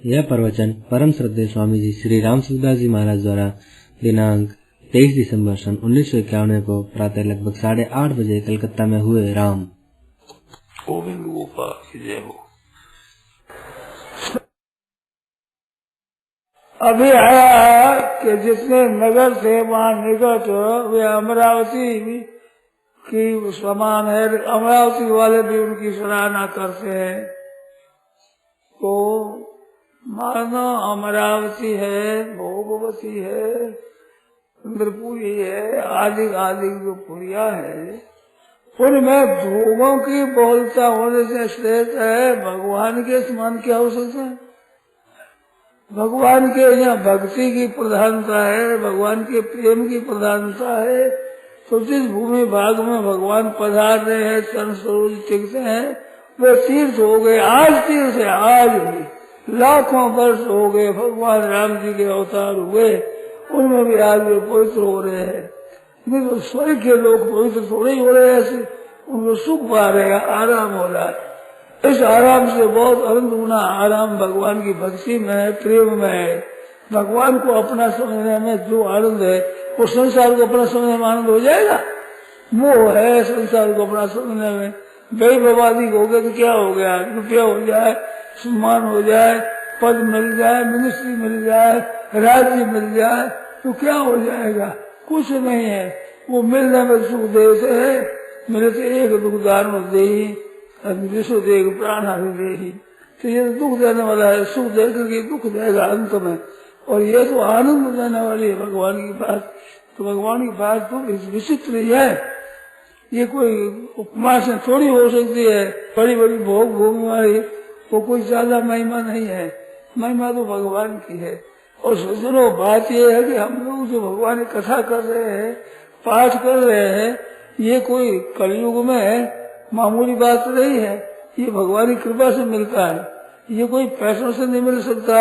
यह प्रवचन परम श्रद्धेय स्वामी जी श्री राम सुखदास जी महाराज द्वारा दिनांक 23 दिसंबर सन 1951 को प्रातः लगभग 8:30 बजे कलकत्ता में हुए। राम गोविंद गोपाल की जय हो। अभी आया कि जितने नगर थे वहाँ निकट वे अमरावती की समान है। अमरावती वाले भी उनकी सराहना करते हैं। तो मानो अमरावती है, भोगवती है, इंद्रपुरी है, आदि आदि जो पुरिया है, उनमें भोगों की बहुलता होने से श्रेष्ठ है। भगवान के समान क्या हो सकता है? भगवान के यहाँ भक्ति की प्रधानता है, भगवान के प्रेम की प्रधानता है। तो जिस भूमि भाग में भगवान पधार रहे हैं, चरण सरोज टिकते हैं, वे तीर्थ हो गए। आज तीर्थ है, आज भी लाखों वर्ष हो गए भगवान राम जी के अवतार हुए, उनमें भी आज वे पवित्र हो रहे हैं। नहीं तो स्वर्ग के लोग पवित्र थोड़े ही हो रहे हैं, ऐसे उनको सुख पा रहे हैं, आराम हो रहा है। इस आराम से बहुत अनंत गुना आराम भगवान की भक्ति में है, प्रेम में है। भगवान को अपना समझने में जो आनंद है, वो संसार को अपना समझने में आनंद हो जाएगा। मोह है संसार को अपना समझने में। बेबवादी हो गए तो क्या हो गया? रुपया हो जाए, सम्मान हो जाए, पद मिल जाए, मिनिस्ट्री मिल जाए, राज्य मिल जाए, तो क्या हो जाएगा? कुछ नहीं है। वो मिलने में सुख देते है। मेरे तो एक दुख दान दे ही विश्व देख प्राण दे ही। तो ये दुख देने वाला है, सुख देकर के दुख देगा अंत में। और ये तो आनंद देने वाली है भगवान की बात। तो भगवान की बात तो विचित्र ही है। ये कोई उपमा से थोड़ी हो सकती है। बड़ी बड़ी भोग भोगने वाली वो कोई ज्यादा महिमा नहीं है। महिमा तो भगवान की है। और सज्जनों, बात ये है कि हम लोग जो भगवान की कथा कर रहे हैं, पाठ कर रहे हैं, ये कोई कलयुग में मामूली बात नहीं है। ये भगवान की कृपा से मिलता है। ये कोई पैसों से नहीं मिल सकता,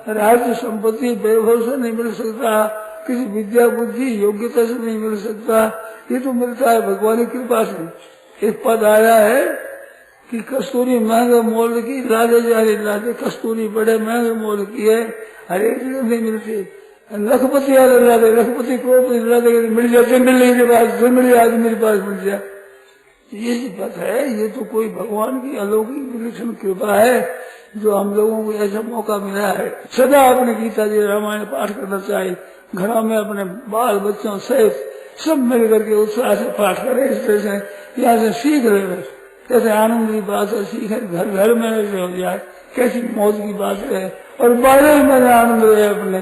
राज्य संपत्ति वैभव से नहीं मिल सकता, किसी विद्या बुद्धि योग्यता से नहीं मिल सकता। ये तो मिलता है भगवान की कृपा से। एक पद आया है कि कस्तूरी महंगे मोल की, लादे जारी लादे। कस्तूरी बड़े महंगे मोल की है, हर एक जगह नहीं मिलती। लखपति याद लादे, लखपति करोड़पति लादे मिल जाते, मिलने के बाद जो मिले आज मेरे पास मिल जाए। ये बात है। ये तो कोई भगवान की अलौकिक विलक्षण कृपा है जो हम लोगों को ऐसा मौका मिला है। सदा अपने गीता जी रामायण पाठ करना चाहिए। घरों में अपने बाल बच्चों सहित सब मिल करके उत्साह से पाठ करें। इस तरह से यहाँ से सीख रहे। कैसे आनंद की बात है, सीखे घर घर में ऐसे हो जाए, कैसी मौज की बात है। और बारे में आनंद रहे अपने,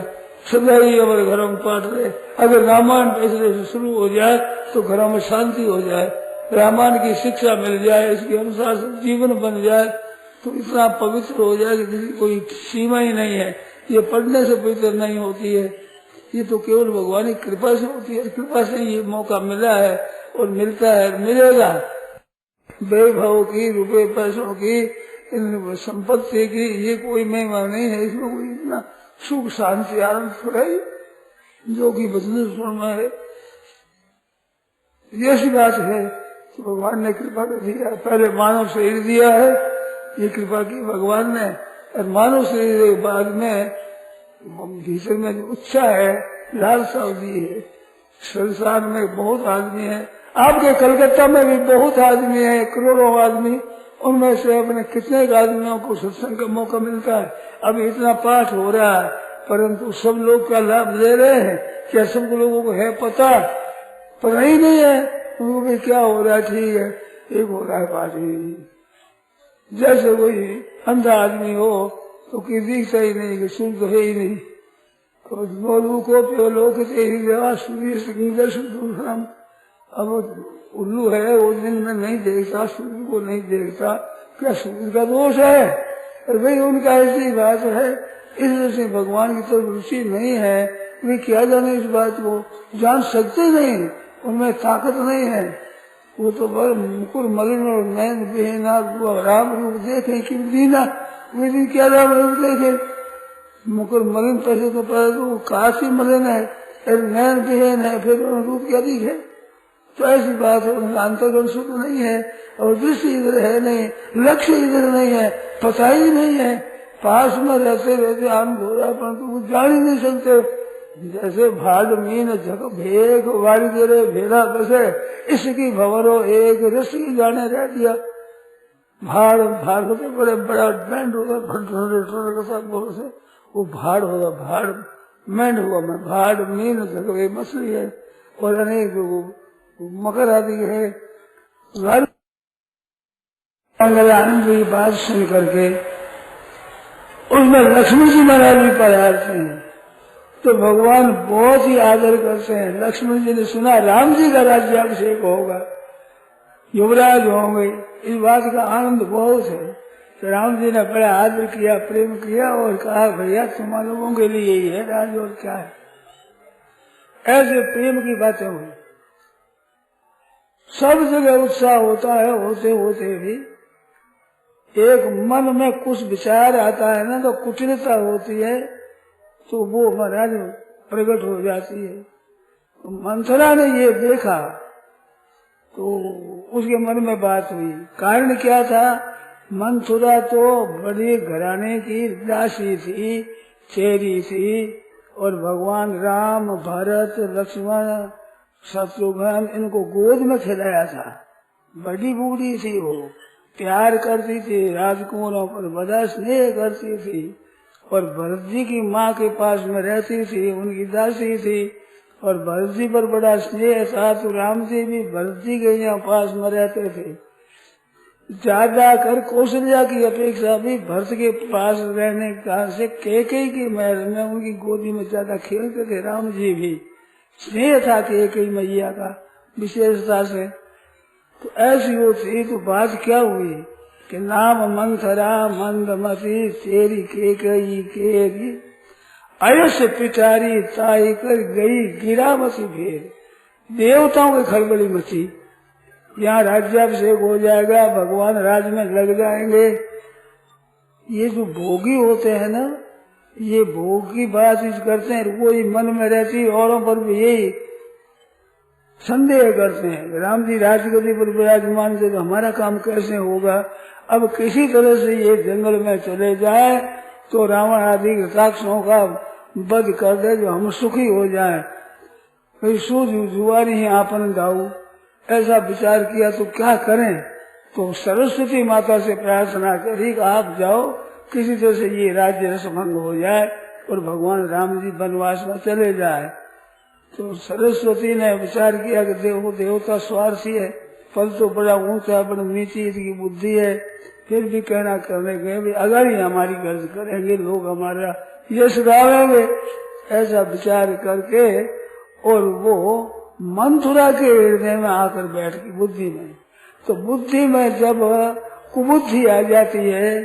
सदा ही हमारे घरों में पाठ रहे। अगर रामायण पैसे से शुरू हो जाए तो घरों में शांति हो जाए, रामायण की शिक्षा मिल जाए, इसके अनुसार जीवन बन जाए, तो इतना पवित्र हो जाए कि किसी कोई सीमा ही नहीं है। ये पढ़ने से पवित्र नहीं होती है, ये तो केवल भगवान की कृपा से होती है। कृपा से ये मौका मिला है और मिलता है, मिलेगा। वैभव की, रुपए पैसों की, संपत्ति की ये कोई महिमा नहीं है। इसमें कोई इतना सुख शांति आनंद थोड़ा ही जो कि बचने में है। ये सी बात है। तो भगवान ने कृपा कर दिया। पहले मानव शरीर दिया है, ये कृपा की भगवान ने। और मानव शरीर के बाद में भीतर में जो इच्छा है, लालसा दी है। संसार में बहुत आदमी है, आपके कलकत्ता में भी बहुत आदमी है, करोड़ों आदमी। उनमें से अपने कितने आदमियों को सत्संग का मौका मिलता है। अभी इतना पाठ हो रहा है, परंतु सब लोग क्या लाभ ले रहे हैं? क्या सब लोगों को है पता ही नहीं है उनको भी क्या हो रहा है? ठीक है, एक हो रहा है पाठ ही। जैसे कोई अंधा आदमी हो तो कि दिखता ही नहीं, कि सुन तो है ही नहीं। तो नोलू को प्योलो के दर्शन। अब उल्लू है, वो दिन में नहीं देखता, सूर्य को नहीं देखता, क्या सूर्य का दोष है? और भाई उनका ऐसी बात है। इस वजह से भगवान की तरफ रुचि नहीं है। वे क्या जाने इस बात को, जान सकते नहीं, उनमें ताकत नहीं है। वो तो बस मुकुर मलिन और नैन बेहना राम रूप देखे कि दीना, वे दिन क्या राम रूप देखे? मुकुर मलिन पैसे तो पहले तो काशी मलिन है, नैन बेहन है, फिर रूप क्या दिखे? तो ऐसी बात है। उनका अंतर्गत सुख नहीं है और दृष्टि इधर है नहीं, लक्ष्य इधर नहीं है, पता ही नहीं है। पास में रहते रहते आनंद हो रहा है, परंतु वो जान ही नहीं सकते। जैसे भाड़ मीन जग भेग वारी दे रहे भेड़ा बसे, इसकी भंवरो एक रस की जाने रह दिया। भाड़ भाड़ होते बड़े बड़ा बैंड होगा, से वो भाड़ होगा, भाड़ बैंड हुआ मैं, भाड़ मीन जग मछली है और अनेक मकर आदि है। आनंद की बात सुन करके उसमें लक्ष्मी जी महाराज भी पधारते हैं, तो भगवान बहुत ही आदर करते हैं। लक्ष्मण जी ने सुना राम जी का राज्याभिषेक होगा, युवराज होंगे, इस बात का आनंद बहुत है। तो राम जी ने बड़ा आदर किया, प्रेम किया और कहा भैया तुम लोगों के लिए यही है राज और क्या है। ऐसे प्रेम की बातें हुई, सब जगह उत्साह होता है, होते होते भी एक मन में कुछ विचार आता है ना, तो कुटिलता होती है, तो वो महाराज प्रकट हो जाती है। तो मंथरा ने ये देखा तो उसके मन में बात हुई। कारण क्या था? मंथरा तो बड़े घराने की दासी थी, चेरी थी, और भगवान राम, भरत, लक्ष्मण, शत्रुघ्न इनको गोद में खिलाया था। बड़ी बूढ़ी थी, वो प्यार करती थी, राजकुमारों पर बड़ा स्नेह करती थी, और भरत जी की माँ के पास में रहती थी, उनकी दासी थी, और भरत जी पर बड़ा स्नेह था। तो राम जी भी भरत जी के यहाँ पास में रहते थे। ज्यादा कर कौशल्या की अपेक्षा भी भरत के पास रहने का से कैकेयी की महल में उनकी गोदी में ज्यादा खेलते थे। राम जी भी स्नेह था कैकेयी मैया का विशेषता से। तो ऐसी वो थी। तो बात क्या हुई कि नाम मंथरा मंदमती तेरी कैकेयी केरी, अयस पिटारी ताई कर गई गिरामती भेद। देवताओं की खलबली मची, यहाँ राज्याभिषेक हो जाएगा, भगवान राज में लग जाएंगे। ये जो भोगी होते हैं ना, ये भोग की बात करते हैं, वो ही मन में रहती, औरों पर भी यही संदेह करते हैं। राम जी राजगद्दी पर विराजमान थे तो हमारा काम कैसे होगा। अब किसी तरह से ये जंगल में चले जाए तो रावण आदि राक्षसों का वध कर दे, जो हम सुखी हो जाए। सूझ जुआरी ही आपन दाऊ, ऐसा विचार किया। तो क्या करें? तो सरस्वती माता से प्रार्थना करी कि आप जाओ, किसी तरह से ये राज्य रसभंग हो जाए और भगवान राम जी वनवास में चले जाए। तो सरस्वती ने विचार किया कि देवता स्वार्थी है, फल तो बड़ा ऊंचा, बड़ा नीची इसकी बुद्धि है, फिर भी कहना करने गए अगर ही हमारी गर्ज करेंगे लोग हमारा यश गावेंगे। ऐसा विचार करके और वो मंथुरा के हृदय में आकर बैठ गई बुद्धि में। तो बुद्धि में जब कुबुद्धि आ जाती है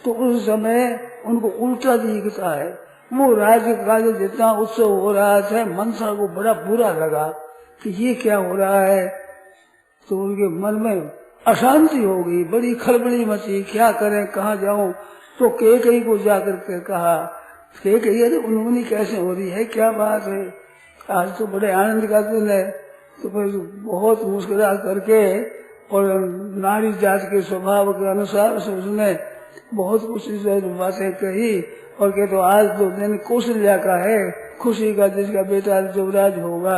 तो उस समय उनको उल्टा दिखता है। वो राज्य का जितना उत्सव हो रहा था, मनसा को बड़ा बुरा लगा कि ये क्या हो रहा है। तो उनके मन में अशांति हो गई, बड़ी खलबली मची, क्या करें, कहाँ जाऊं। तो कैकेयी को जाकर के कहा, कैकेयी अरे उन्होंने कैसे हो रही है, क्या बात है, आज तो बड़े आनंद का दिन है। तो फिर बहुत मुस्कुरा करके और नारी जात के स्वभाव के अनुसार से उसने बहुत कुछ बातें कही और कहे तो आज तो दिन कौशल्या का है, खुशी का, जिसका बेटा युवराज होगा,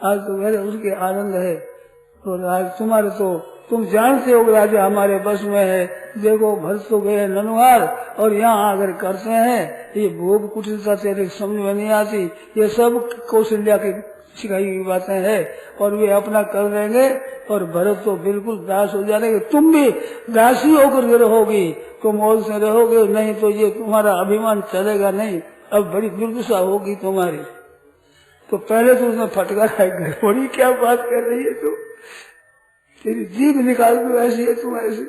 आज तो मेरे उसके आनंद है। और आज तुम्हारे तो तुम जानते हो राजा हमारे बस में है। देखो भरत तो गए ननुहार और यहाँ आकर करते हैं, ये भोग कुटिलता तेरे समझ में नहीं आती। ये सब कौशल्या की सिखाई हुई बातें हैं और वे अपना कर देंगे और भरत तो बिल्कुल दास हो जाएंगे। तुम भी दासी होकर रहोगी, तुम मौज से रहोगे, नहीं तो ये तुम्हारा अभिमान चलेगा नहीं। अब बड़ी दुर्दशा होगी तुम्हारी। तो पहले तो उसने फटकारा है, गड़बड़ी क्या बात कर रही है तू, तेरी जीभ निकाल दो, ऐसी है तुम ऐसी।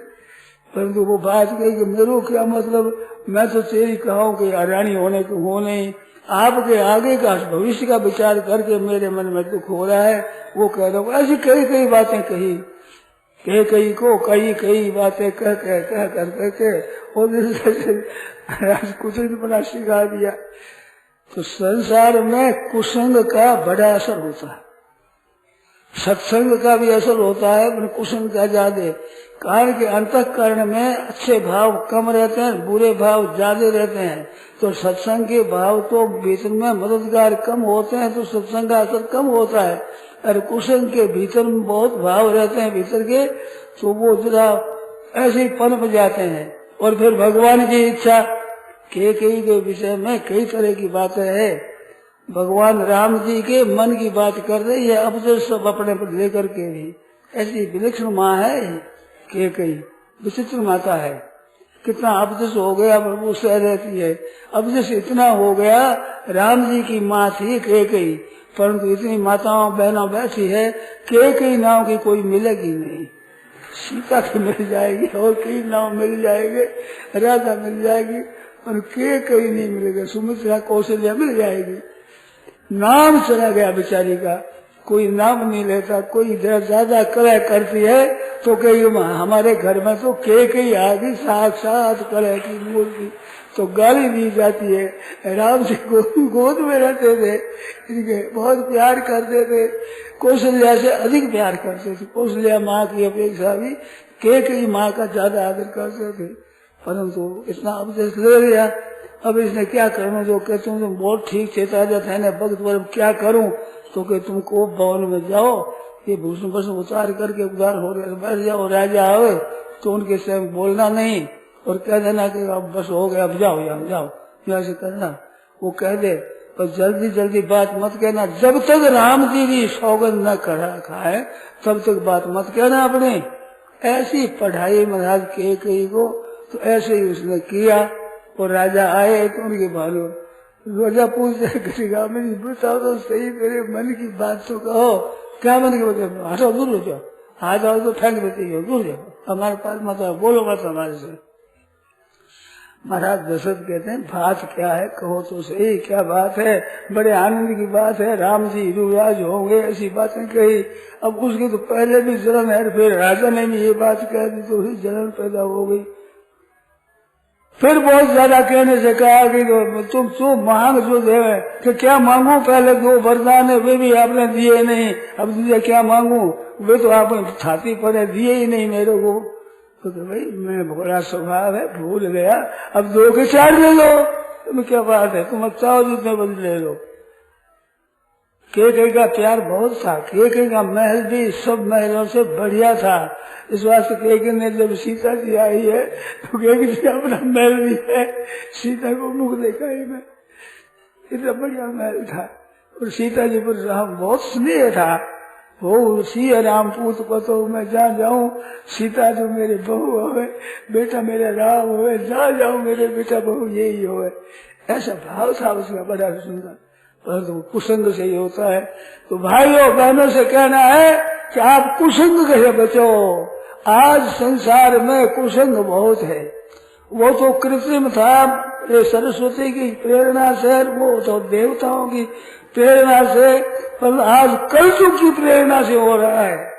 परंतु वो बात कही कि मेरे क्या मतलब, मैं तो तेरी कहूँ कि रानी होने को हो नहीं, आपके आगे का भविष्य का विचार करके मेरे मन में दुख हो रहा है, वो कह रहा हूँ। ऐसी कई बातें कही, कई को कई बातें कह करके और कुछ बड़ा सिखा दिया। तो संसार में कुसंग का बड़ा असर होता है। सत्संग का भी असर होता है, पर कुसंग का ज्यादा। कारण के अंतःकरण में अच्छे भाव कम रहते हैं, बुरे भाव ज्यादा रहते हैं। तो सत्संग के भाव तो भीतर में मददगार कम होते हैं, तो सत्संग का असर कम होता है। और कुसंग के भीतर में बहुत भाव रहते हैं भीतर के, तो वो जरा ऐसे ही पनप जाते हैं। और फिर भगवान की इच्छा के विषय में कई तरह की बातें हैं। भगवान राम जी के मन की बात कर रही है, अब जो सब अपने पर लेकर के भी ऐसी विलक्षण माँ है के कई विचित्र माता है। कितना अपजस हो गया प्रभु सह रहती है। अपजस इतना हो गया, राम जी की माँ थी के कई, परंतु इतनी माताओं बहनों बैठी है, के कई नाव की कोई मिलेगी नहीं। सीता की मिल जाएगी और कई नाव मिल जाएंगे, राधा मिल जाएगी, और के कई नहीं मिलेगा। सुमित्रा कौशल्या मिल जाएगी। नाम चला गया बेचारी का, कोई नाम नहीं लेता। कोई ज्यादा कलह करती है तो कई हमारे घर में तो के आ गई साक्षात कलह की मूर्ति, तो गाली दी जाती है। राम जी गोद में रहते थे, इनके बहुत प्यार करते थे, कौशल्या से अधिक प्यार करते थे। कौशल्या माँ की अपेक्षा भी के माँ का ज्यादा आदर करते थे, परंतु इतना उपदेश ले लिया। अब इसने क्या करना, जो कहते हैं तुम बहुत ठीक चेता जाता है न भक्त पर क्या करूं, तो कि तुम कोप भवन में जाओ, ये भूषण भूषण उतार करके उदार हो रहे बैठ जाओ। राजा आवे तो उनके से बोलना नहीं और कह देना कि अब बस हो गया, अब जाओ यहाँ जाओ, यहाँ से करना। वो कह दे पर जल्दी जल्दी बात मत कहना। जब तक राम जी की सौगंध न खाए तब तक बात मत कहना अपनी। ऐसी पढ़ाई महाराज के कई को, तो ऐसे ही उसने किया। और राजा आए तो उनके भालो राजा पूछते करेगा, मेरी बताओ तो सही, मेरे मन की बात तो कहो, क्या मन की बात? हटो दूर हो जाओ, आ जाओ तो फेंक देती हो, दूर जाओ, हमारे पास मत आओ, बोलो मत हमारे से। महाराज दशरथ कहते हैं बात क्या है, कहो तो सही, क्या बात है? बड़े आनंद की बात है, राम जी युवराज होंगे, ऐसी बातें कही। अब उसके तो पहले भी जलन है, फिर राजा ने भी ये बात कह दी तो ही जलन पैदा हो गई। फिर बहुत ज्यादा कहने से कहा कि तुम मांग जो दे, कि क्या मांगू? पहले 2 वरदान है वे भी आपने दिए नहीं, अब तुझे क्या मांगू? वे तो आपने छाती पड़े दिए ही नहीं मेरे को। तो भाई मैं बड़ा स्वभाव है, भूल गया, अब 2 के 4 ले लो। तुम क्या बात है, तुम चाहो जितने बदले ले लो। के का प्यार बहुत था, के का महल भी सब महलों से बढ़िया था। इस वास्ते के ने जब सीता जी आई है तो के जी अपना महल भी है, सीता को मुख देखा ही मैं, इतना बढ़िया महल था। और सीता जी पर राम बहुत स्नेह था। वो सी राम पूत पतो मैं जहाँ जाऊँ, सीता जो मेरे बहू होवे, बेटा मेरे राम होवे, जहाँ जाऊँ मेरे बेटा बहू यही होवे, ऐसा भाव था उसका बड़ा सुंदर। परंतु कुसंग से ही होता है। तो भाइयों बहनों से कहना है कि आप कुसंग से बचो। आज संसार में कुसंग बहुत है। वो तो कृत्रिम था, ये सरस्वती की प्रेरणा से, वो तो देवताओं की प्रेरणा से, पर आज कलयुग की प्रेरणा से हो रहा है।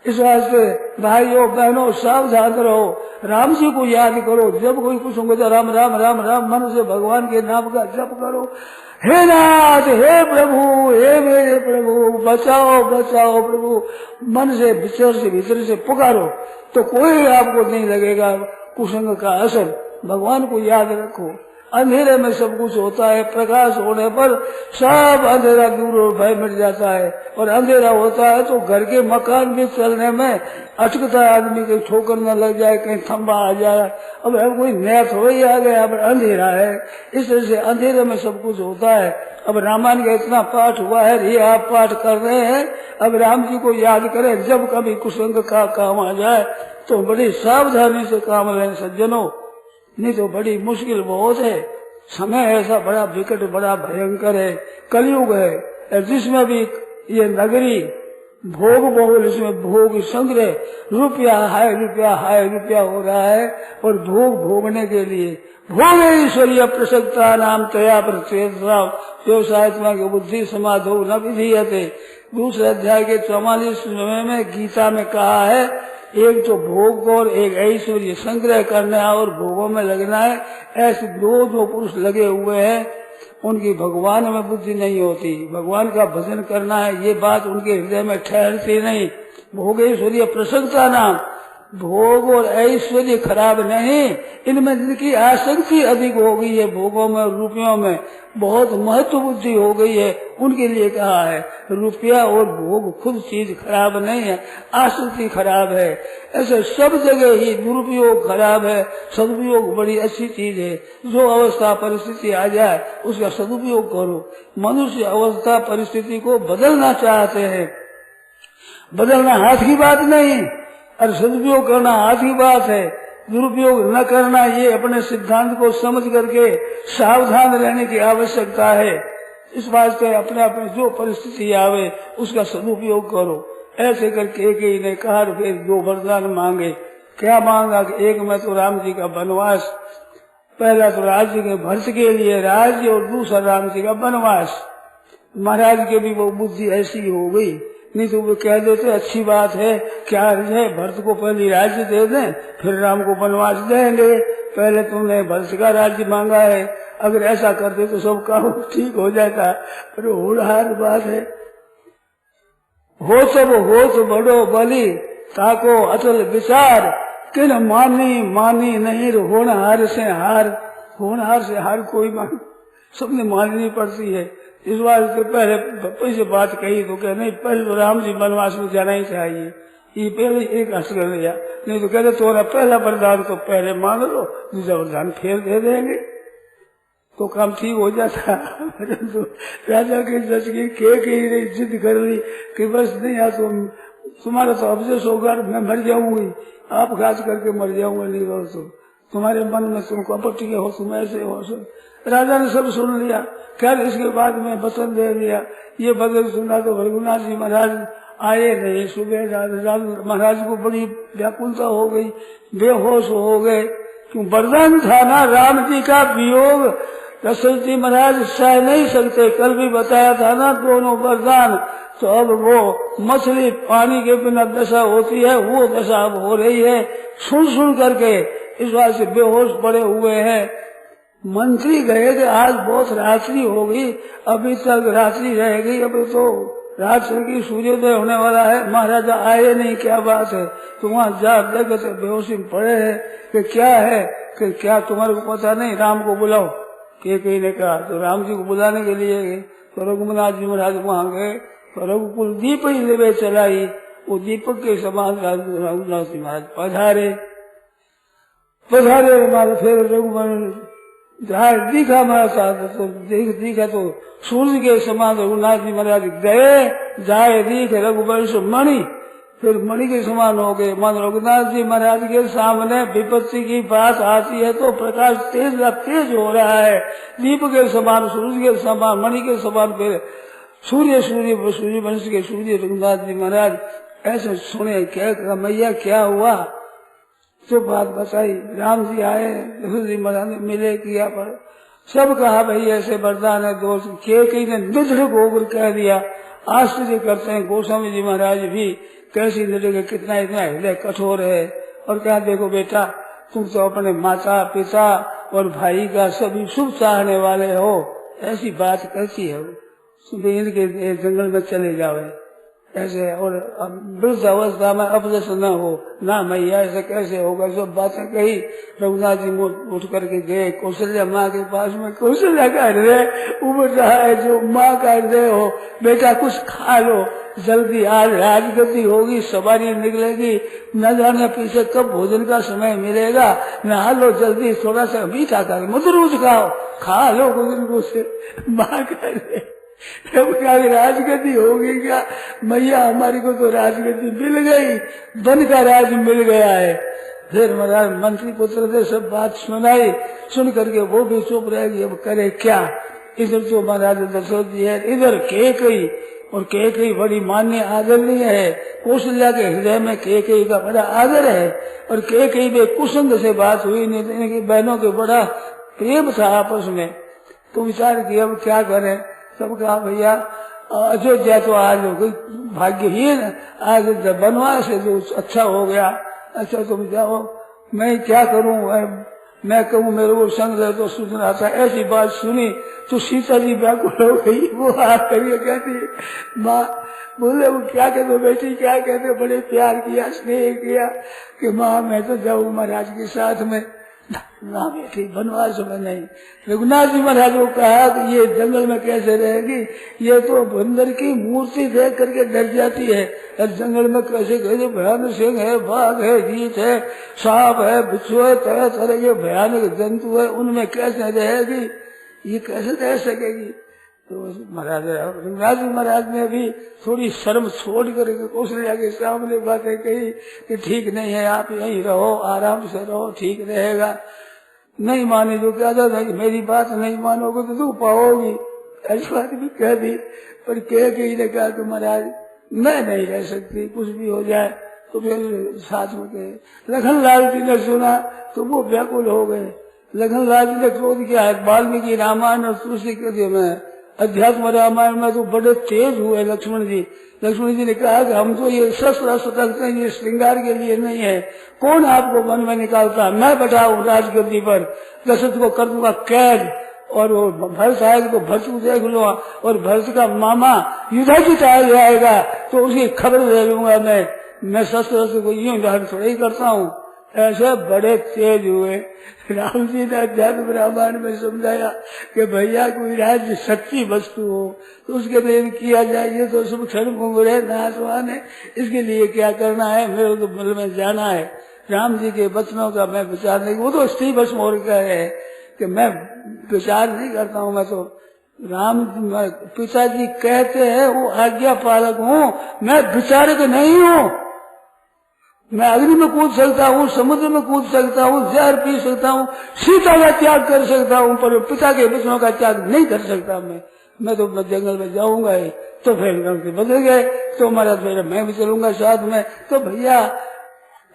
इस वास्ते भाइयों बहनों सावधान रहो, राम जी को याद करो। जब कोई कुसंग होता राम राम राम राम मन से भगवान के नाम का जप करो। हे नाथ, हे प्रभु, हे मेरे प्रभु, बचाओ बचाओ प्रभु, मन से भीतर से पुकारो तो कोई आपको नहीं लगेगा कुसंग का असर। भगवान को याद रखो। अंधेरे में सब कुछ होता है, प्रकाश होने पर सब अंधेरा दूर और भय मिट जाता है। और अंधेरा होता है तो घर के मकान भी चलने में अटकता है, आदमी के ठोकर न लग जाए, कहीं थम्बा आ जाए। अब कोई नया थोड़ी आ गया, अब अंधेरा है। इस तरह से अंधेरे में सब कुछ होता है। अब रामायण का इतना पाठ हुआ है, ये आप पाठ कर रहे हैं। अब राम जी को याद करें, जब कभी कुसंग का काम आ जाए तो बड़ी सावधानी से काम लें सज्जनों, नहीं तो बड़ी मुश्किल बहुत है। समय ऐसा बड़ा विकट बड़ा भयंकर है, कलयुग है, जिसमें भी ये नगरी भोग बहुल, इसमें भोग संग्रह, रुपया हाय रुपया हो रहा है। और भोग भोगने के लिए भोग ईश्वरीय प्रसक्ता नाम तया व्यवसाय के बुद्धि समाधो न विधीयते। दूसरे अध्याय के 44वें में गीता में कहा है, एक तो भोग और एक ऐश्वर्य संग्रह करना है और भोगों में लगना है। ऐसे 2 पुरुष लगे हुए हैं उनकी भगवान में बुद्धि नहीं होती, भगवान का भजन करना है ये बात उनके हृदय में ठहरती नहीं। भोगेश्वरीय प्रसन्नता नाम, भोग और ऐश्वर्य खराब नहीं, इनमें जिनकी आसक्ति अधिक हो गई है, भोगों में रुपयों में बहुत महत्व बुद्धि हो गई है, उनके लिए कहा है रुपया और भोग खुद चीज खराब नहीं है, आसक्ति खराब है। ऐसे सब जगह ही दुरुपयोग खराब है, सदुपयोग बड़ी अच्छी चीज है। जो अवस्था परिस्थिति आ जाए उसका सदुपयोग करो। मनुष्य अवस्था परिस्थिति को बदलना चाहते हैं, बदलना हाथ की बात नहीं, और सदुपयोग करना हाथ की बात है। दुरुपयोग न करना ये अपने सिद्धांत को समझ करके सावधान रहने की आवश्यकता है। इस वास्ते अपने अपने जो परिस्थिति आवे उसका सदुपयोग करो। ऐसे करके एक ने कहा, फिर दो वरदान मांगे। क्या मांगा कि एक में तो राम जी का वनवास, पहला तो राज्य के भरत के लिए राज्य और दूसरा राम जी का वनवास। महाराज के भी वो बुद्धि ऐसी हो गई, नहीं तो वो कह देते अच्छी बात है, क्या है भरत को पहले राज्य दे दें फिर राम को वनवास देंगे, पहले तुमने भरत का राज्य मांगा है। अगर ऐसा करते तो सब काम ठीक हो जाता, पर होनहार बात है। हो सब हो तो बड़ो बलि ताको अचल विचार, किन मानी मानी नहीं होनहार से हार। होनहार से हार कोई मान, सबने माननी पड़ती है। इस बार से पहले से बात कही तो कह नहीं, पहले तो राम जी वनवास में जाना ही चाहिए, ये पहले एक हस्त कर लिया। नहीं तो कहते तुम्हारा पहला वरदान तो पहले मांग लो, दूसरा वरदान फिर दे देंगे तो काम ठीक हो जाता। तो राजा के जज की जिद कर ली कि बस नहीं आ तुम्हारा तो अफसोस होगा, मैं मर जाऊंगी, आप घास करके मर जाऊंगा, नहीं हो तो तुम्हारे मन में तुम कपट के हो, तुम ऐसे हो। राजा ने सब सुन लिया। खैर इसके बाद में वचन दे दिया। ये वचन सुना तो रघुनाथ जी महाराज आए नहीं। सुबह महाराज को बड़ी व्याकुलता हो गई, बेहोश हो गए। क्यों वरदान था ना राम जी का वियोग, दशरथ जी महाराज सह नहीं सकते। कल भी बताया था ना दोनों वरदान, तो अब वो मछली पानी के बिना दशा होती है, वो दशा अब हो रही है सुन करके। इस बात से बेहोश पड़े हुए हैं। मंत्री गए थे, आज बहुत रात्रि हो गई, अभी तक रात्रि रह गई, अभी तो रात की सूर्योदय होने वाला है, महाराजा आए नहीं, क्या बात है। तो वहाँ जा देखे तो बेहोशी में पड़े हैं कि क्या है, कि क्या तुम्हारे को पता नहीं, राम को बुलाओ। कई ने कहा तो राम जी को बुलाने के लिए गए। तो रघुनाथ जी महाराज वहाँ गए तो रघुकुल दीप ही लेवे चलाई, वो दीपक के समान रघुनाथ जी महाराज पधारे। हमारे फिर रघुनाथ जहाँ दिखा हमारा साथ तो दिखा तो सूर्य के समान रघुनाथ जी महाराज गए, जाए दिख रघुवंश मणि, फिर मणि के समान हो गए। मान रघुनाथ जी महाराज के सामने विपत्ति की बात आती है तो प्रकाश तेज हो रहा है, दीप के समान, सूर्य के समान, मणि के समान। फिर सूर्य वंश के सूर्य रघुनाथ जी महाराज ऐसे सुने, क्या मैया क्या हुआ, जो बात बताई। राम जी आए, जी महाराज मिले, किया, पर सब कहा भाई ऐसे वरदान है। दोस्त कई ने निधड़क होकर कह दिया। आश्चर्य करते हैं गोस्वामी जी महाराज भी, कैसी निधड़क, कितना इतना हृदय कठोर है। और कहा देखो बेटा, तुम तो अपने माता पिता और भाई का सभी शुभ चाहने वाले हो, ऐसी बात कैसी है, इनके जंगल में चले जाओ ऐसे, और वृद्ध अवस्था में अपजस न हो ना मैया, ऐसे कैसे होगा। सब बातें कही। रघुनाथ जी उठ करके गए कौशल्या माँ के पास में। कौशल्या का हृदय उमड़ रहा है, जो माँ का हृदय हो, बेटा कुछ खा लो जल्दी, आज राजगद्दी होगी, सवारी निकलेगी, न जाने पीछे कब भोजन का समय मिलेगा, नहा लो जल्दी, थोड़ा सा मीठा खा लो, मधुर खाओ, खा लो कुछ। माँ का हृदय राजगद्दी होगी क्या, मैया हमारी को तो राजगद्दी मिल गई, वन का राज मिल गया है। फिर महाराज मंत्री पुत्र ने सब बात सुनाई, सुन करके वो भी चुप रहेगी, अब करे क्या। इधर तो महाराज दशरथ जी है, इधर केकई, और केकई बड़ी मान्य आदरणीय है। कौशल्या के हृदय में केकई का बड़ा आदर है, और केकई में कुसुम से बात हुई नहीं, इनकी बहनों के बड़ा प्रेम था आपस में। तो विचार किया अब क्या करें। सब कहा भैया अयोध्या तो आज भाग्यहीन, आज वनवास है जो अच्छा हो गया, अच्छा तुम जाओ, मैं क्या करूं, मैं कहूँ मेरे को संग रहे तो सुधना था। ऐसी बात सुनी तो सीता जी व्याकुल हो गई। वो हाथ करिए कहती माँ, बोले वो क्या कहते बेटी, क्या कहते, बड़े प्यार किया, स्नेह किया कि माँ मैं तो जाऊँ महाराज के साथ में। ना बेटी, वनवास में नहीं। रघुनाथ जी महाराज को कहा कि ये जंगल में कैसे रहेगी, ये तो बंदर की मूर्ति देख करके डर जाती है। और जंगल में कैसे कैसे भयानक सिंह है, बाघ है, रीछ है, सांप है, बिच्छू है, तरह तरह के भयानक जंतु है, उनमें कैसे रहेगी, ये कैसे रह सकेगी। तो महाराज रघुनाथ जी महाराज ने भी थोड़ी शर्म छोड़ करके कौशल्या के सामने बातें कही कि ठीक नहीं है, आप यहीं रहो, आराम से रहो, ठीक रहेगा। नहीं माने जो कहता था कि मेरी बात नहीं मानोगे तो तू पाओगी, ऐसी बात भी कह दी। पर कह के ही ने कहा कि महाराज मैं नहीं रह सकती, कुछ भी हो जाए। तो फिर साथ में गए। लखनलाल जी ने सुना तो वो व्याकुल हो गए। लखनलाल जी ने क्रोध किया है। वाल्मीकि रामायण और तुलसी के में अध्यात्म रामायण में तो बड़े तेज हुए लक्ष्मण जी। लक्ष्मण जी ने कहा कि हम तो ये शस्त्र रखते हैं, ये श्रृंगार के लिए नहीं है। कौन आपको वन में निकालता, मैं बैठाऊं राजगद्दी पर, दशरथ को कर दूंगा कैद। और वो भरत आएगा तो भरत को देख लो, और भरत का मामा युधिष्ठिर आएगा तो उसकी खबर ले लूंगा। मैं शस्त्र को यूं धारण थोड़ा ही करता हूँ। ऐसे बड़े तेज हुए। राम जी ने अध्यात्म रामायण में समझाया कि भैया कोई राज्य सच्ची वस्तु हो तो उसके लिए किया जाए। ये तो सब क्षण मुंगरे नाशवान है, इसके लिए क्या करना है, मेरे को बल में जाना है। राम जी के वचनों का मैं विचार नहीं, वो तो स्त्री भस्म हो गया है कि मैं विचार नहीं करता हूँ। मैं तो राम पिताजी कहते हैं वो आज्ञा पालक हूँ, मैं विचारक नहीं हूँ। मैं अग्नि में कूद सकता हूँ, समुद्र में कूद सकता हूँ, जहर पी सकता हूँ, सीता का त्याग कर सकता हूँ, पर पिता के वचनों का त्याग नहीं कर सकता। मैं तो जंगल में जाऊंगा ही। तो फिर बदल गए। तो हमारा फिर मैं भी चलूंगा साथ में। तो भैया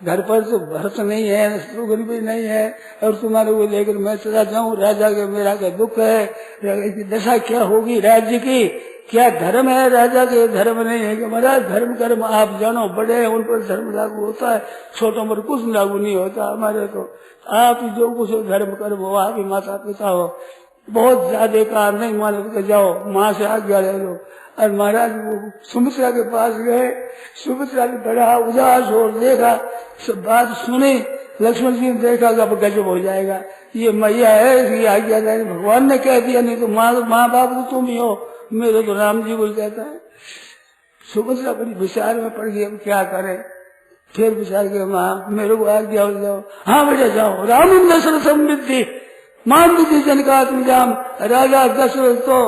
घर पर तो भरत नहीं है, शत्रुघ्न भी नहीं है, और तुम्हारे को लेकर मैं चला जाऊं। राजा के मेरा का दुख है, इसकी दशा क्या होगी राज्य की, क्या धर्म है राजा के, धर्म नहीं है कि महाराज धर्म कर्म आप जानो, बड़े हैं उन पर धर्म लागू होता है, छोटों पर कुछ लागू नहीं होता। हमारे तो आप जो कुछ धर्म कर्म हो, आप ही माता पिता हो, बहुत ज्यादा कार नहीं मानो तो जाओ, माँ से आज्ञा ले लो। और महाराज वो सुमित्रा के पास गए। सुमित्रा ने बड़ा उदास हो देखा, सब बात सुनी। लक्ष्मण जी ने देखा कि अब गजब हो जाएगा, ये मैया है, इसकी आज्ञा नहीं, भगवान ने कह दिया, नहीं तो माँ बाप तो तुम ही हो, मेरे तो राम जी बोल कहता है। सुमित्रा बड़ी विचार में पड़ गई, अब क्या करे। फिर विचार किया, माँ मेरे को आज्ञा हो जाओ। हाँ बेटा जाओ। राम दशरथ समृद्धि मान बुद्धि जनकात्मजाम। राजा दशरथ तो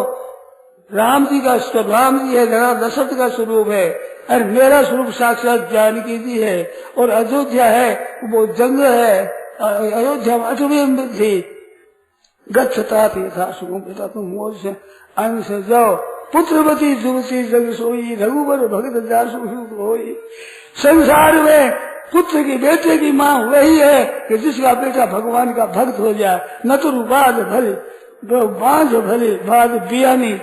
राम जी का स्वरूप, राम जी है, दशरथ का स्वरूप है, और मेरा स्वरूप साक्षात जानकी जी है। और अयोध्या है वो जंगल है, अयोध्या अटुवृद्धि गच्छता था सुगम पिता तुम मोर से अंग से जाओ। पुत्रवती जुवती जग सोई, रघुवर भगत दासु होई। संसार में पुत्र की बेटे की माँ वही है कि जिसका बेटा भगवान का भक्त हो जाए। न तो बाद भले बांझ भले बाद बियानी,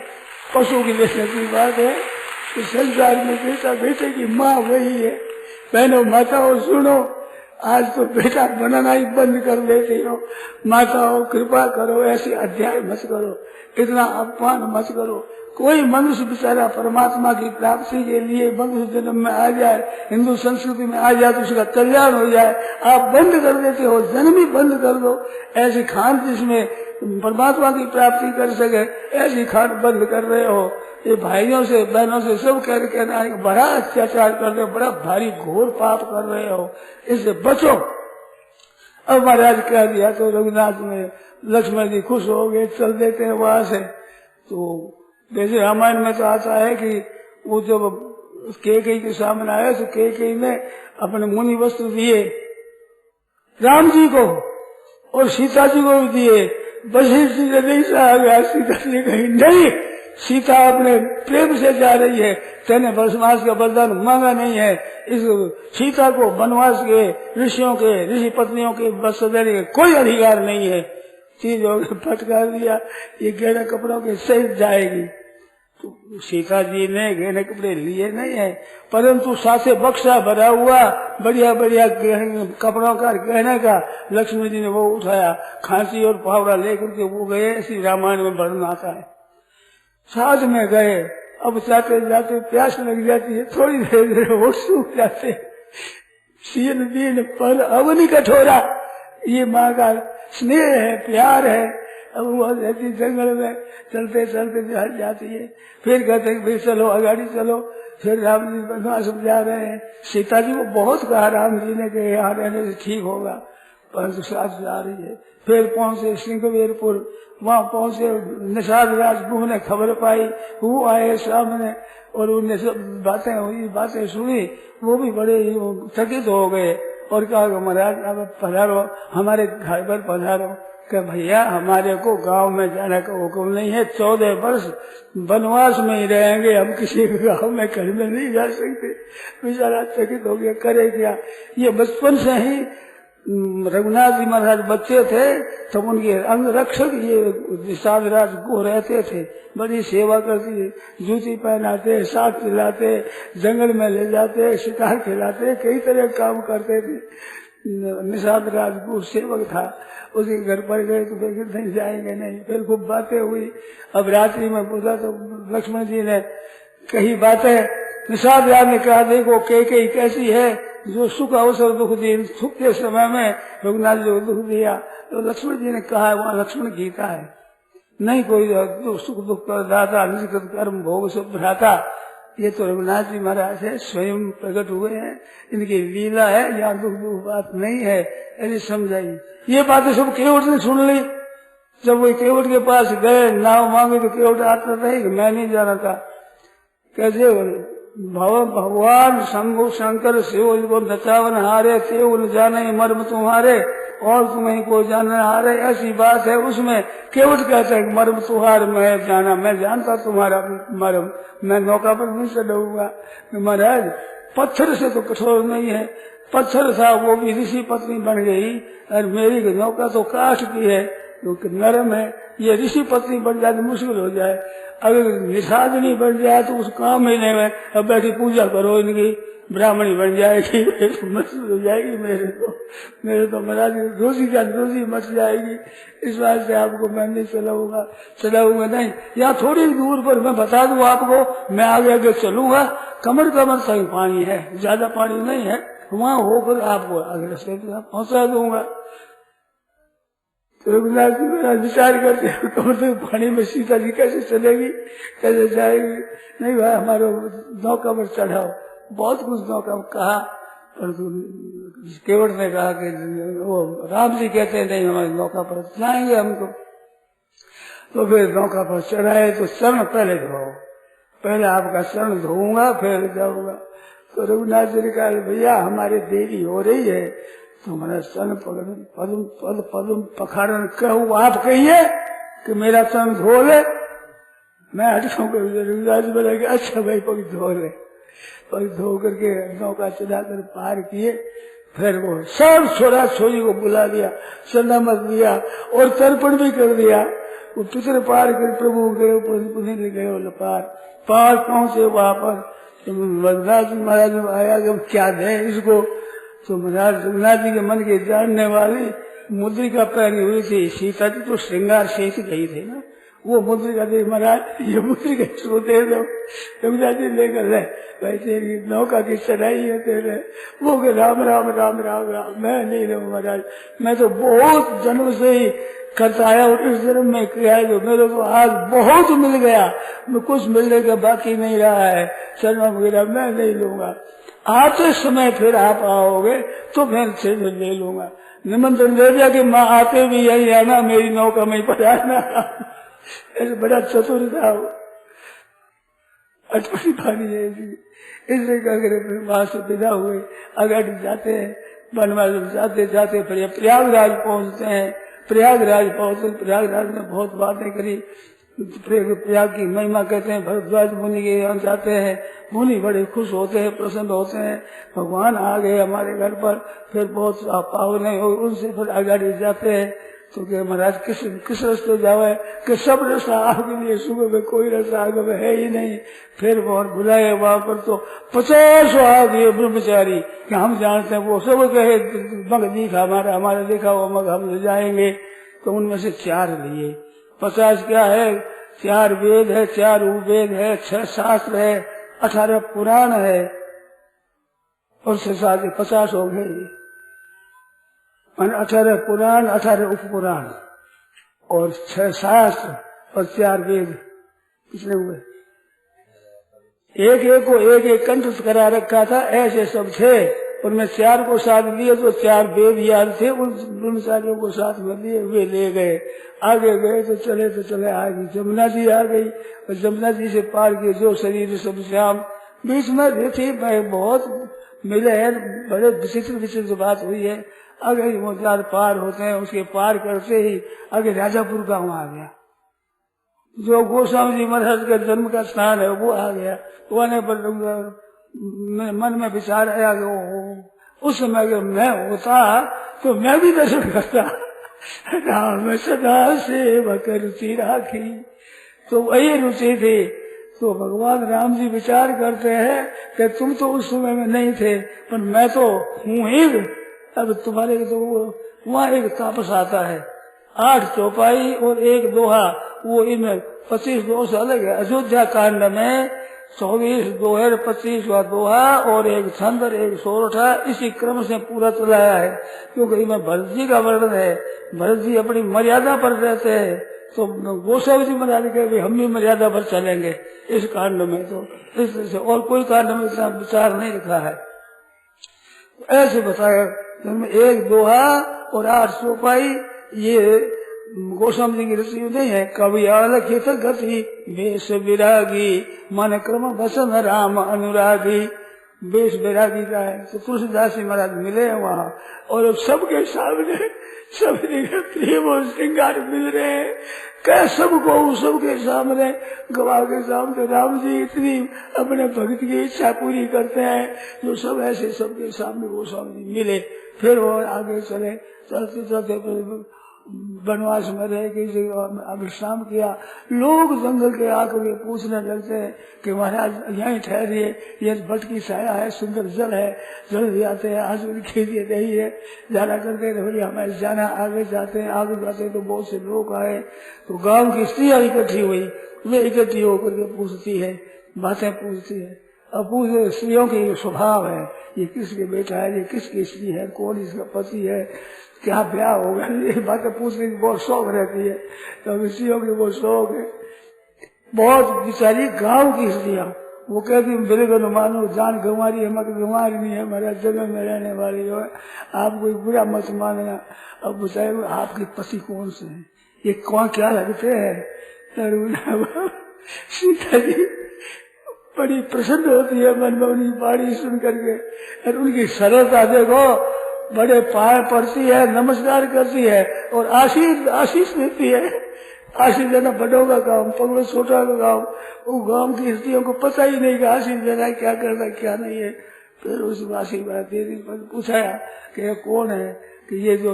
पशु की जैसे की बात है कि संसार में बेटा बेटे की माँ वही है। बहनों माताओं सुनो, आज तो बेटा बनाना ही बंद कर देती हो। माताओं कृपा करो, ऐसे अध्याय मत करो, इतना अपमान मत करो। कोई मनुष्य बेचारा परमात्मा की प्राप्ति के लिए मनुष्य जन्म में आ जाए, हिंदू संस्कृति में आ जाए तो उसका कल्याण हो जाए, आप बंद कर देते हो। जन्म ही बंद कर दो। ऐसी खान जिसमें परमात्मा की प्राप्ति कर सके, ऐसी खान बंद कर रहे हो। ये भाइयों से बहनों से सब कह कहना है बड़ा अत्याचार कर रहे हो, बड़ा भारी घोर पाप कर रहे हो, इससे बचो। अब महाराज कह दिया तो रघुनाथ में लक्ष्मण जी खुश हो गए, चल देते हैं वहां से। तो जैसे रामायण में तो आता है कि वो जब कैकेयी के सामने आया तो कैकेयी ने अपने मुनि वस्त्र दिए राम जी को और सीता जी को भी दिए। वशिष्ठ जी ने नहीं सहा गया, सीता जी कही नहीं, सीता अपने प्रेम से जा रही है, तेने वनवास का वरदान मांगा नहीं है। इस सीता को वनवास के ऋषियों के ऋषि पत्नियों के वस्त्र देने के कोई अधिकार नहीं है। चीज हो फटकार दिया, ये गहरे कपड़ों के सहित जाएगी। तो सीता जी ने गहने कपड़े लिए नहीं है, परंतु साथे बक्सा भरा हुआ बढ़िया बढ़िया कपड़ों का गहने का लक्ष्मण जी ने वो उठाया, खांसी और फावड़ा लेकर के वो गए। ऐसी रामायण में वर्णन आता है। साथ में गए, अब जाते जाते प्यास लग जाती है, थोड़ी देर वो सूख जाते, सीन दीन पर अवनी कठोरा, ये माँ का स्नेह है, प्यार है। अब वो रहती जंगल में चलते चलते जाती है, फिर कहते हैं फिर चलो आगाड़ी चलो। फिर राम जी वनवास जा रहे हैं। सीता जी को बहुत कहा राम जी ने कि यहाँ रहने से ठीक होगा, परंतु साथ जा रही है। फिर पहुंचे सिंहवीरपुर, वहाँ पहुंचे निषाद राजगुरु ने खबर पाई, वो आए सामने और उनने सब बातें हुई, बातें सुनी। वो भी बड़े चकित हो गए और कहा महाराज अब पधारो, हमारे घर पर पधारो। कि भैया हमारे को गांव में जाने का हुक्म नहीं है, 14 वर्ष वनवास में ही रहेंगे, हम किसी गांव में घर में नहीं जा सकते। बेचारा चकित हो गया, करे क्या। ये बचपन से ही रघुनाथ जी महाराज बच्चे थे तब उनके अंग रक्षक ये निषाद राज को रहते थे, बड़ी सेवा करती, जूती पहनाते, साथ खिलाते, जंगल में ले जाते, शिकार खिलाते, कई तरह काम करते थे। निषाद राजगुरु सेवक था, उसके घर पर गए तो फिर नहीं जाएंगे नहीं। फिर खूब बातें हुई। अब रात्रि में पूछा तो लक्ष्मण जी ने कही बातें। निषाद राज ने कहा देखो कई कैसी है जो सुख अवसर दुख दी, सुख के समय में रघुनाथ जी को दुख दिया। तो लक्ष्मण जी ने कहा वहाँ लक्ष्मण गीता है, नहीं कोई सुख दुख कर दाता निष्कृत कर्म भोग सब भ्राता। ये तो रघुनाथ जी महाराज है, स्वयं प्रकट हुए हैं, इनकी लीला है, यहाँ दुख दुख बात नहीं है, ऐसे समझाई। ये बातें सब केवट ने सुन ली। जब वो केवट के पास गए, नाव मांगे तो केवट आता था कि मैं नहीं जाना था। कैसे भगवान शंभु शंकर शिव को नचावन हारे, तेव न जाने मर्म तुम्हारे और तुम्हें को जानने हारे, ऐसी बात है। उसमें केवट कहता है मर्म तुम्हार मैं जाना, मैं जानता तुम्हारा मर्म, मैं नौका पर नहीं चढ़ूंगा। महाराज पत्थर से तो कठोर नहीं है, पत्थर था वो भी ऋषि पत्नी बन गई, और मेरी नौका तो काठ की है क्योंकि नरम है। ये ऋषि पत्नी बन जाए तो मुश्किल हो जाए, अगर निषादनी बन जाए तो उस काम महीने में अब बैठी पूजा करो, इनकी ब्राह्मणी बन जाएगी, मुश्किल हो जाएगी। मेरे तो महाराज रोजी मच जाएगी। इस बात से आपको मैं नहीं चलाऊंगा नहीं। यहाँ थोड़ी दूर पर मैं बता दूं आपको, मैं आगे आगे चलूंगा, कमर तक पानी है, ज्यादा पानी नहीं है, वहाँ होकर आपको अगले से पहुंचा दूंगा। रघुनाथ जी मेरा विचार करते हैं कमर तक पानी में सीता जी कैसे चलेगी, कैसे जाएगी। नहीं भाई हमारे नौका पर चढ़ाओ, बहुत कुछ नौका कहा, पर केवट ने कहा कि वो राम जी कहते हैं नहीं हमारी नौका पर जाएंगे हमको। तो फिर नौका पर चढ़ाए तो चरण पहले धोओ, पहले आपका चरण धोऊंगा फिर जाऊंगा। तो रघुनाथ जी ने कहा भैया हमारी देरी हो रही है, तो मेरा चरण पदम पखाड़न कहूँ, आप कहिए कि मेरा चरण धो ले, मैं हटूंगा। रघुनाथ जी बोला अच्छा भाई पग धो ले। पग धो करके नौका चढ़ाकर पार किए। फिर वो सब छोरा छोरी को बुला लिया, सलामत दिया और तर्पण भी कर दिया। वो पितर पार कर प्रभु गए पार पहुंचे। वहां पर रघुनाथ महाराज आया कि क्या दे इसको। तो महाराज रघुनाथ जी के मन के जानने वाली मुद्रिका पहनी हुई थी। सीता जी तो श्रृंगार शेष गई थी ना, वो मुद्रिका दे महाराज ये मुद्रिका इसको दे दो। रघुनाथ जी लेकर रहे भाई तेरी नौका की चढ़ाई है तेरे। वो के राम राम राम राम राम, मैं नहीं रहूं महाराज, मैं तो बहुत जन्म से ही करता आया और इस जन्म में किया है, मेरे को आज बहुत मिल गया, मैं कुछ मिलने का बाकी नहीं रहा है, शर्मा वगैरह मैं नहीं लूंगा। आते समय फिर आप आओगे तो फिर से ले लूंगा। निमंत्रण दे दिया कि माँ आते भी यही आना, मेरी नौका में पधारना। ऐसे बड़ा चतुर था वो, अटपटी पानी है इसलिए कहकर वहां से विदा हुए। अगर जाते हैं वनवास जाते जाते फिर प्रयागराज पहुंचते हैं। प्रयागराज में बहुत बातें करी। प्रयाग की महिमा कहते हैं, भरद्वाज मुनि के यहाँ जाते हैं, मुनि बड़े खुश होते हैं, प्रसन्न होते हैं, भगवान आ गए हमारे घर पर। फिर बहुत पावने हो उनसे फिर आगे जाते हैं तो क्या महाराज किस रास्ते जावे कि सब रास्ता आपके लिए सुबह में कोई रास्ता आगे में है ही नहीं। फिर वो बुलाए वहां पर तो 50 आ गए ब्रह्मचारी कि हम जानते हैं वो सब कहे मग दिखा हमारा देखा वो मग हम ले जाएंगे। तो उनमें से 4 लिए। 50 क्या है, 4 वेद है, 4 उपवेद है, 6 शास्त्र है, 18 पुराण है और 6 50 हो गए। 18 पुराण, 18 उपपुराण और 6 शास्त्र और 4 वेद कितने हुए। एक को एक कंठस्थ करा रखा था, ऐसे सब थे। उनमें 4 को साथ लिए तो 4 वेद याद थे, उन ब्रह्मचारियों को साथ में लिए वे ले गए। आगे गए तो चले आगे जमुना जी आ गई और जमुना जी से पार किए जो शरीर सब श्याम। बीच में रेती बहुत मिले हैं, बड़े विचित्र बात हुई है। आगे वो 4 पार होते हैं, उसके पार करते ही आगे राजापुर गांव आ गया, जो गोस्वामी जी महाराज के जन्म का स्थान है वो आ गया। वहां पर मन में विचार आया कि उस समय अगर मैं होता तो मैं भी दर्शन करता। राम सदा सेवक रुचि राखी, तो वही रुचि थी। तो भगवान राम जी विचार करते हैं कि तुम तो उस समय में नहीं थे, पर मैं तो हूँ ही। अब तुम्हारे तो वहाँ एक तापस आता है, 8 चौपाई और 1 दोहा, वो इनमें 25 दोष अलग है। अयोध्या कांड में 24 दोहे, 25वां दोहा और 1 छंद और 1 सोरठा इसी क्रम से पूरा चलाया है। क्योंकि इसमें भरत जी का वर्णन है, भरत जी अपनी मर्यादा पर रहते हैं, तो गोस्वामी जी महाराज के हम भी मर्यादा पर चलेंगे इस कांड में। तो इस तरह से और कोई कांड में इतना विचार नहीं रखा है। ऐसे बताया 1 दोहा और 8 चौपाई, ये गोस्वामी जी की रचि नहीं है। कवियाल खेत गति बेश विरागी, मन क्रम वसन राम अनुरागी। बेश विरागी का है। तो तुलसीदास जी महाराज मिले वहाँ और सबके सामने सब प्रेम और श्रृंगार मिल रहे हैं। क्या सबके सामने गवाह के सामने राम जी इतनी अपने भक्त की इच्छा पूरी करते हैं, जो सब ऐसे सबके सामने गोस्वामी जी मिले। फिर वो आगे चलते वनवास में रह के विश्राम किया। लोग जंगल के आकर के पूछने लगते हैं कि महाराज यहीं ठहरिए, ये बट की छाया है, सुंदर जल है, जल भी आते हैं, आज भी खेलिए नहीं है, जाना करते रहे हमें जाना। आगे जाते हैं तो बहुत से लोग आए, तो गांव की स्त्रियां इकट्ठी हुई, वे इकट्ठी होकर के पूछती है, बातें पूछती है। अब पूछे स्त्रियों की स्वभाव है, ये किसके बेटा है, ये किसकी स्त्री है, कौन इसका पति है, क्या ब्याह होगा, ये बातें पूछने की बहुत शौक रहती है। तो स्त्रियों की बहुत शौक है। बहुत बेचारी गांव की स्त्रियां वो कहती बिल्कुल मानो जान गंवारी है, मगर गंवारी नहीं है, हमारा जगह में रहने वाली हो, आप कोई बुरा मत मानना। अब बताए आपके पति कौन से हैं, ये कौन क्या लगते हैं। सीता जी बड़ी प्रसन्न होती है मन में उनकी बाणी सुन करके, और उनकी सरलता देखो, बड़े पाए पड़ती है, नमस्कार करती है और आशीष देती है। आशीष देना बड़ों का काम, पगड़ो छोटा का काम। वो गांव की स्त्रियों को पता ही नहीं कि आशीष देना है, क्या करना क्या नहीं है। फिर उस आशीर्वाद दे दी। पूछाया कि ये कौन है, कि ये जो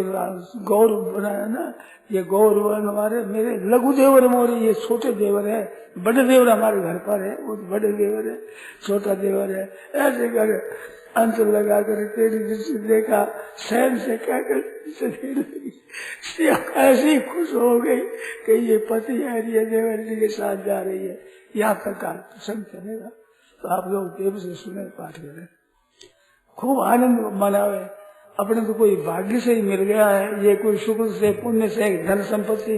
गौर बना है ना, ये गौर हमारे मेरे लघु देवर मोरी, ये छोटे देवर है, बड़े देवर हमारे घर पर है, वो बड़े देवर है, छोटा देवर है। ऐसे कर अंत लगा कर तेरी दृष्टि देखा, सहन से क्या कर ऐसी खुश हो गई कि ये पति है, ये देवर जी के साथ जा रही है। यहाँ तक प्रसंग चलेगा, तो आप लोग प्रेम से सुने, पाठ करें, खूब आनंद मनावे। अपने तो कोई भाग्य से ही मिल गया है, ये कोई शुक्र से पुण्य से धन संपत्ति